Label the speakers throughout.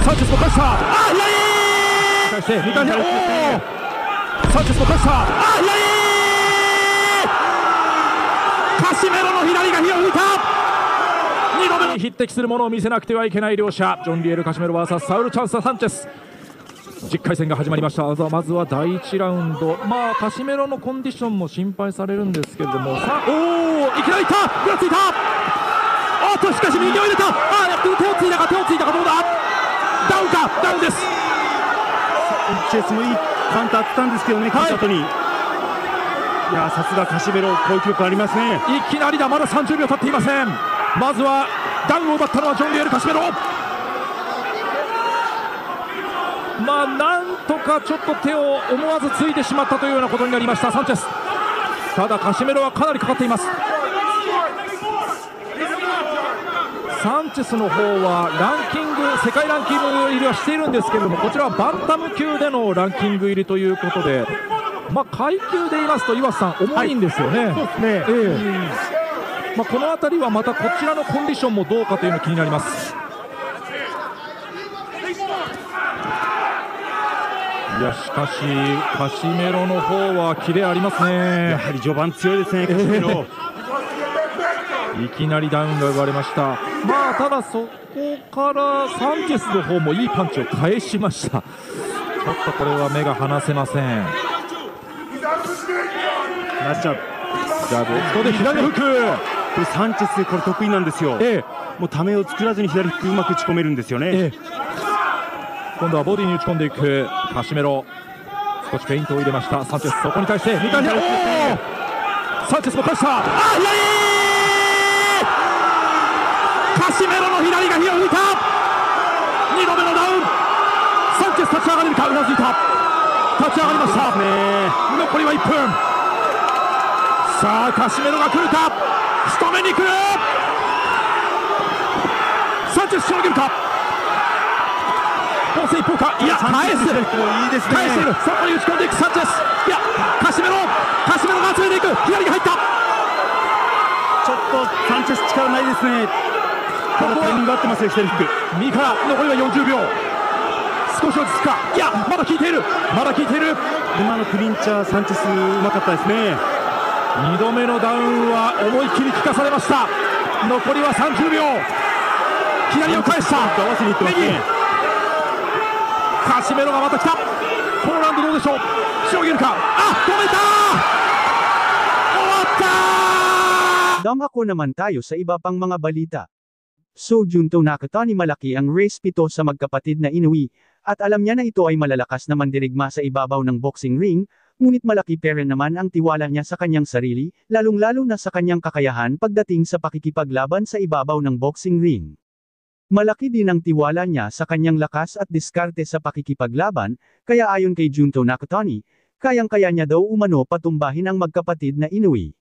Speaker 1: サンチェスも返した。左対して2対2。サンチェスも返した。カシメロの左が火を吹いた。2度目に匹敵するものを見せなくてはいけない両者、ジョン・リエル・カシメロ VS サウル・チャンス・サンチェス。10回戦が始まりました。まずは第1ラウンド、カシメロのコンディションも心配されるんですけれども、さあ、いきなりいった、ぐらついた。しかし右を入れた。手をついたかどうだ。ダウンです。
Speaker 2: チェスもいいカウンターあったんですけどね、勝った後に。いや、さすがカシメロ、攻撃力ありますね。
Speaker 1: いきなりだ。まだ30秒経っていません。まずはダウンを奪ったのはジョン・リエル・カシメロ。なんとかちょっと手を思わずついてしまったというようなことになりましたサンチェス。ただカシメロはかなりかかっています。サンチェスの方は世界ランキング入りはしているんですけれども、こちらはバンタム級でのランキング入りということで、階級で言いますと岩瀬さん、重いんですよね。この辺りはまたこちらのコンディションもどうかというのが気になります。しかしカシメロの方はキレありますね。
Speaker 2: やはり序盤強いですね、カシメロ。
Speaker 1: いきなりダウンが生まれました。ただそこからサンチェスの方もいいパンチを返しました。ちょっとこれは目が離せません。
Speaker 2: なっちゃう。
Speaker 1: ここで左フック。
Speaker 2: これサンチェスこれ得意なんですよ。もうためを作らずに左フックうまく打ち込めるんですよね。
Speaker 1: 今度はボディに打ち込んでいくカシメロ。少しフェイントを入れましたサンチェス。そこに対して2対2。サンチェスも返した。カシメロの左が火を吹いた。2度目のダウン。サンチェス立ち上がれるか。うなずいた。立ち上がりました。残りは1分。さあカシメロが来るか。仕留めに来る。サンチェスしのげるか。攻勢一方か。いや返す。
Speaker 2: いいですね。
Speaker 1: 返している。そこに打ち込んでいくサンチェス。いやカシメロが集めていく。左が入った。
Speaker 2: ちょっとサンチェス力ないですね。ただタイミング合ってますよ、左フック。
Speaker 1: 右から残りは40秒。少し落ち着くか。いやまだ効いている。
Speaker 2: 今のクリンチャーサンチェスうまかったですね。
Speaker 1: 2度目のダウンは思いっきり効かされました。残りは30秒。左を返した。
Speaker 2: 合わせにいってますね。
Speaker 1: カシメロがまた来た。このラウンドどうでしょう。しのげるか。止めた。終わった。
Speaker 3: Dumako naman tayo sa iba pang mga balita. Junto Nakata ni malaki ang race pito sa magkapatid na Inoue, at alam niya na ito ay malalakas na mandirigma sa ibabaw ng boxing ring, ngunit malaki pa rin naman ang tiwala niya sa kanyang sarili, lalong-lalo na sa kanyang kakayahan pagdating sa pakikipaglaban sa ibabaw ng boxing ring. Malaki din ang tiwala niya sa kanyang lakas at diskarte sa pakikipaglaban, kaya ayon kay Junto Nakatani, kayang-kaya niya daw umano patumbahin ang magkapatid na Inoue.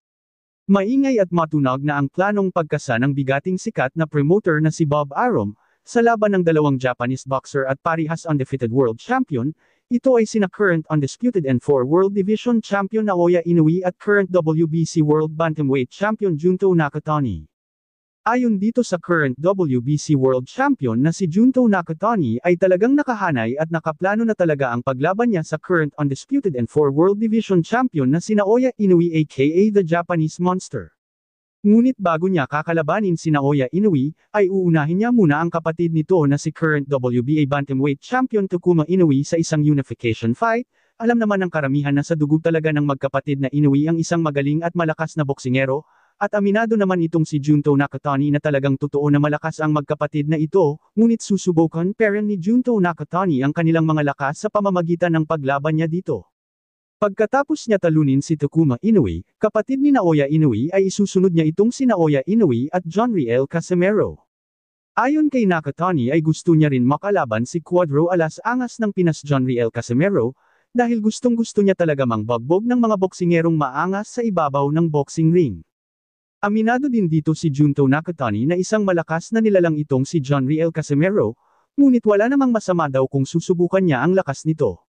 Speaker 3: Maingay at matunog na ang planong pagkasa ng bigating sikat na promoter na si Bob Arum, sa laban ng dalawang Japanese boxer at parihas undefeated world champion. Ito ay sina current undisputed N4 World Division Champion Naoya Inoue at current WBC World Bantamweight Champion Junto Nakatani. Ayon dito sa current WBC World Champion na si Junto Nakatani ay talagang nakahanay at nakaplano na talaga ang paglaban niya sa current undisputed N4 World Division Champion na si Naoya Inoue aka the Japanese Monster. Ngunit bago niya kakalabanin si Naoya Inoue, ay uunahin niya muna ang kapatid nito na si current WBA Bantamweight Champion Takuma Inoue sa isang unification fight. Alam naman ng karamihan na sa dugo talaga ng magkapatid na Inoue ang isang magaling at malakas na boksingero. At aminado naman itong si Junto Nakatani na talagang totoo na malakas ang magkapatid na ito, ngunit susubukan pa rin ni Junto Nakatani ang kanilang mga lakas sa pamamagitan ng paglaban niya dito. Pagkatapos niya talunin si Takuma Inoue, kapatid ni Naoya Inoue ay isusunod niya itong si Naoya Inoue at John Riel Casimero. Ayon kay Nakatani ay gusto niya rin makalaban si Cuadro Alas Angas ng Pinas John Riel Casimero, dahil gustong-gusto niya talaga mangbagbog ng mga boksingerong maangas sa ibabaw ng boxing ring. Aminado din dito si Junto Nakatani na isang malakas na nilalang itong si John Riel Casimero, ngunit wala namang masama daw kung susubukan niya ang lakas nito.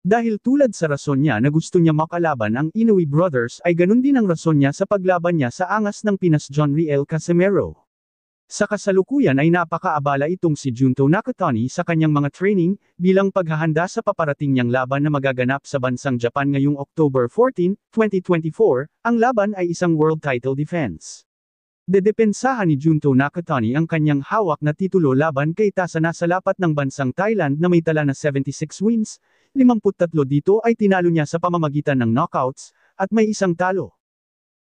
Speaker 3: Dahil tulad sa rason niya na gusto niya makalaban ang Inoue Brothers ay ganun din ang rason niya sa paglaban niya sa angas ng Pinas John Riel Casimero. Sa kasalukuyan ay napakaabala itong si Junto Nakatani sa kanyang mga training, bilang paghahanda sa paparating niyang laban na magaganap sa bansang Japan ngayong October 14, 2024, ang laban ay isang world title defense. Dedepensahan ni Junto Nakatani ang kanyang hawak na titulo laban kay Tasanasalapat ng bansang Thailand na may tala na 76 wins, 53 dito ay tinalo niya sa pamamagitan ng knockouts, at may isang talo.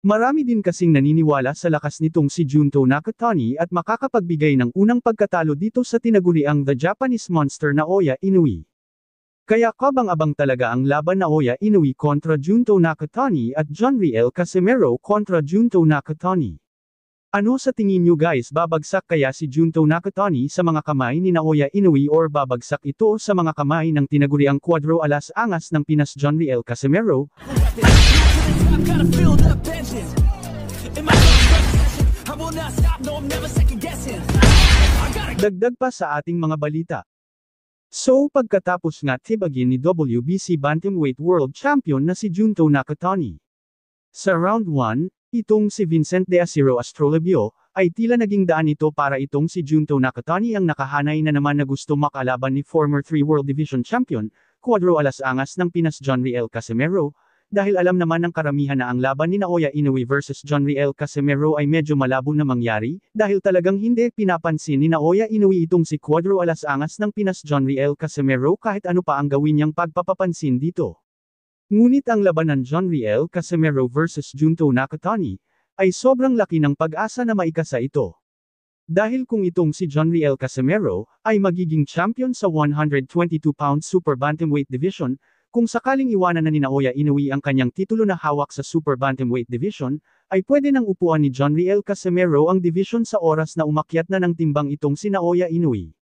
Speaker 3: Marami din kasing naniniwala sa lakas nitong si Junto Nakatani at makakapagbigay ng unang pagkatalo dito sa tinaguriang The Japanese Monster na Naoya Inoue. Kaya kabang-abang talaga ang laban na Naoya Inoue kontra Junto Nakatani at Jonriel Casimero kontra Junto Nakatani. Ano sa tingin nyo guys, babagsak kaya si Junto Nakatani sa mga kamay ni Naoya Inoue or babagsak ito sa mga kamay ng tinaguriang Cuadro Alas Angas ng Pinas Jonriel Casimero? Dagdag pa sa ating mga balita. So pagkatapos nga tibagin ni WBC Bantamweight World Champion na si Junto Nakatani. Sa round 1, itong si Vincent De Acero Astrolabio, ay tila naging daan ito para itong si Junto Nakatani ang nakahanay na naman na gusto makalaban ni former 3 World Division Champion, Cuadro Alas Angas ng Pinas Jonriel Casimero, dahil alam naman ng karamihan na ang laban ni Naoya Inoue versus Jonriel Casimero ay medyo malabo na mangyari, dahil talagang hindi pinapansin ni Naoya Inoue itong si Cuadro Alas Angas ng Pinas Jonriel Casimero kahit ano pa ang gawin niyang pagpapapansin dito. Ngunit ang labanan Jonriel Casimero versus Junto Nakatani, ay sobrang laki ng pag-asa na maikasa ito. Dahil kung itong si Jonriel Casimero, ay magiging champion sa 122-pound Super Bantamweight Division, kung sakaling iwanan na ni Naoya Inoue ang kanyang titulo na hawak sa Super Bantamweight Division, ay pwede nang upuan ni Jonriel Casimero ang division sa oras na umakyat na ng timbang itong si Naoya Inoue.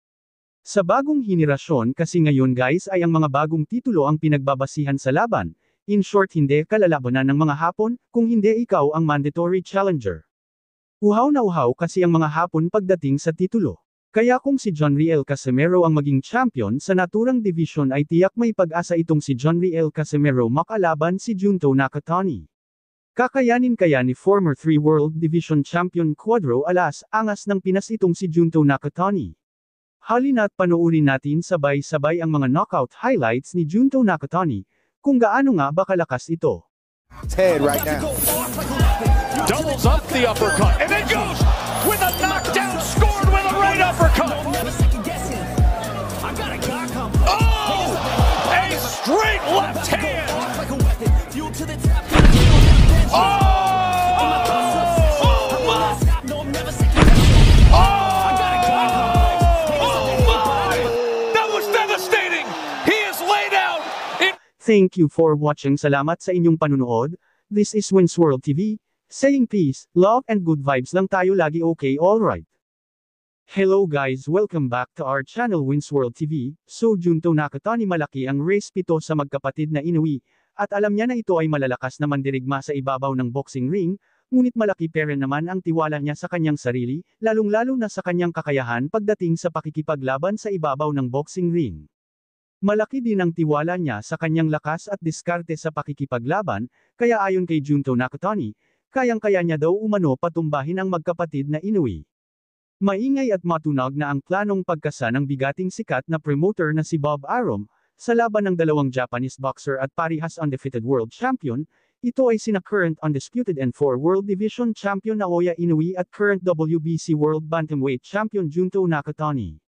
Speaker 3: Sa bagong henerasyon kasi ngayon guys ay ang mga bagong titulo ang pinagbabasihan sa laban, in short hindi kalalabanan ng mga Hapon, kung hindi ikaw ang mandatory challenger. Uhaw na uhaw kasi ang mga Hapon pagdating sa titulo. Kaya kung si Jonriel Casimero ang maging champion sa naturang division ay tiyak may pag-asa itong si Jonriel Casimero makalaban si Junto Nakatani. Kakayanin kaya ni former 3 World Division Champion Cuadro Alas Angas ng Pinas itong si Junto Nakatani. Halina't panoorin natin sabay-sabay ang mga knockout highlights ni Junto Nakatani, kung gaano nga ba kalakas ito.
Speaker 4: Head right now.
Speaker 5: Doubles up the uppercut and then goes with a knockdown, scored with a right uppercut. Oh! A straight left hand. Oh! Oh my! Oh my! That was devastating. He is laid out.
Speaker 3: Thank you for watching. Salamat sa inyong panunood. This is Wins World TV, saying peace, love and good vibes lang tayo lagi, okay, alright. Hello guys, welcome back to our channel Wins World TV. So Junto Nakatani malaki ang race pito sa magkapatid na Inoue, at alam niya na ito ay malalakas na mandirigma sa ibabaw ng boxing ring, ngunit malaki pa rin naman ang tiwala niya sa kanyang sarili, lalong-lalo na sa kanyang kakayahan pagdating sa pakikipaglaban sa ibabaw ng boxing ring. Malaki din ang tiwala niya sa kanyang lakas at diskarte sa pakikipaglaban, kaya ayon kay Junto Nakatani, kayang-kaya niya daw umano patumbahin ang magkapatid na Inoue. Maingay at matunag na ang planong pagkasa ng bigating sikat na promoter na si Bob Arum, sa laban ng dalawang Japanese boxer at parihas undefeated world champion, ito ay sina current undisputed and 4 World Division Champion Naoya Inoue at current WBC World Bantamweight Champion Junto Nakatani.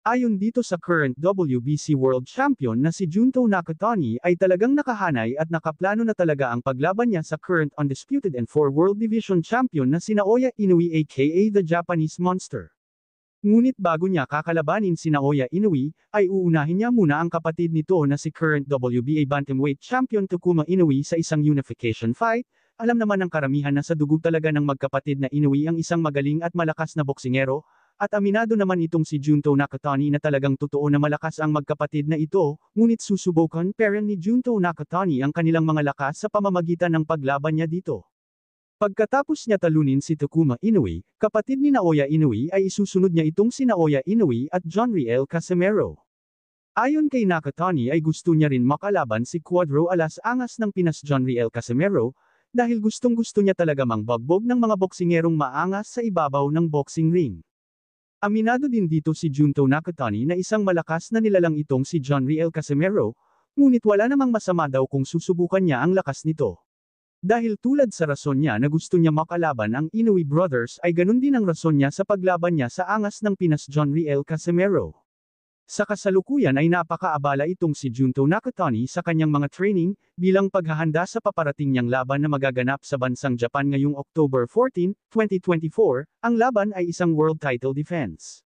Speaker 3: Ayon dito sa current WBC World Champion na si Junto Nakatani ay talagang nakahanay at nakaplano na talaga ang paglaban niya sa current undisputed and 4 World Division Champion na si Naoya Inoue aka The Japanese Monster. Ngunit bago niya kakalabanin si Naoya Inoue, ay uunahin niya muna ang kapatid nito na si current WBA Bantamweight Champion Takuma Inoue sa isang unification fight. Alam naman ng karamihan na sa dugo talaga ng magkapatid na Inoue ang isang magaling at malakas na boksingero, at aminado naman itong si Junto Nakatani na talagang totoo na malakas ang magkapatid na ito, ngunit susubukan pa rin ni Junto Nakatani ang kanilang mga lakas sa pamamagitan ng paglaban niya dito. Pagkatapos niya talunin si Takuma Inoue, kapatid ni Naoya Inoue ay isusunod niya itong si Naoya Inoue at Jonriel Casimero. Ayon kay Nakatani ay gusto niya rin makalaban si Cuadro Alas Angas ng Pinas Jonriel Casimero, dahil gustong-gusto niya talaga mangbagbog ng mga boksingerong maangas sa ibabaw ng boxing ring. Aminado din dito si Junto Nakatani na isang malakas na nilalang itong si John Riel Casimero, ngunit wala namang masama daw kung susubukan niya ang lakas nito. Dahil tulad sa rason niya na gusto niya makalaban ang Inoue Brothers ay ganun din ang rason niya sa paglaban niya sa angas ng Pinas John Riel Casimero. Sa kasalukuyan ay napakaabala itong si Junto Nakatani sa kanyang mga training, bilang paghahanda sa paparating niyang laban na magaganap sa bansang Japan ngayong October 14, 2024, ang laban ay isang world title defense.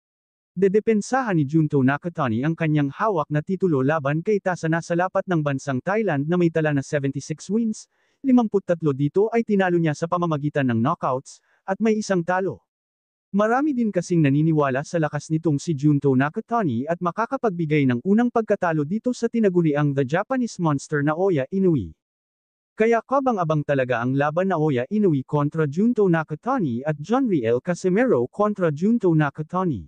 Speaker 3: Dedepensahan ni Junto Nakatani ang kanyang hawak na titulo laban kay Tasana sa lapat ng bansang Thailand na may tala na 76 wins, 53 dito ay tinalo niya sa pamamagitan ng knockouts, at may isang talo. Marami din kasing naniniwala sa lakas nitong si Junto Nakatani at makakapagbigay ng unang pagkatalo dito sa tinaguriang The Japanese Monster Naoya Inoue. Kaya kabang-abang talaga ang laban Naoya Inoue kontra Junto Nakatani at John Riel Casimero kontra Junto Nakatani.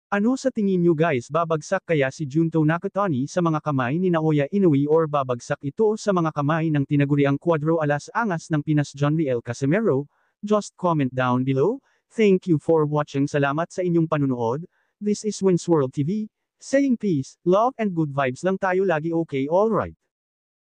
Speaker 3: Ano sa tingin nyo guys, babagsak kaya si Junto Nakatani sa mga kamay ni Naoya Inoue or babagsak ito sa mga kamay ng tinaguriang Cuadro Alas Angas ng Pinas John Riel Casimero? Just comment down below. Thank you for watching. Salamat sa inyong panunood. This is Wins World TV, saying peace, love and good vibes lang tayo lagi, okay, alright.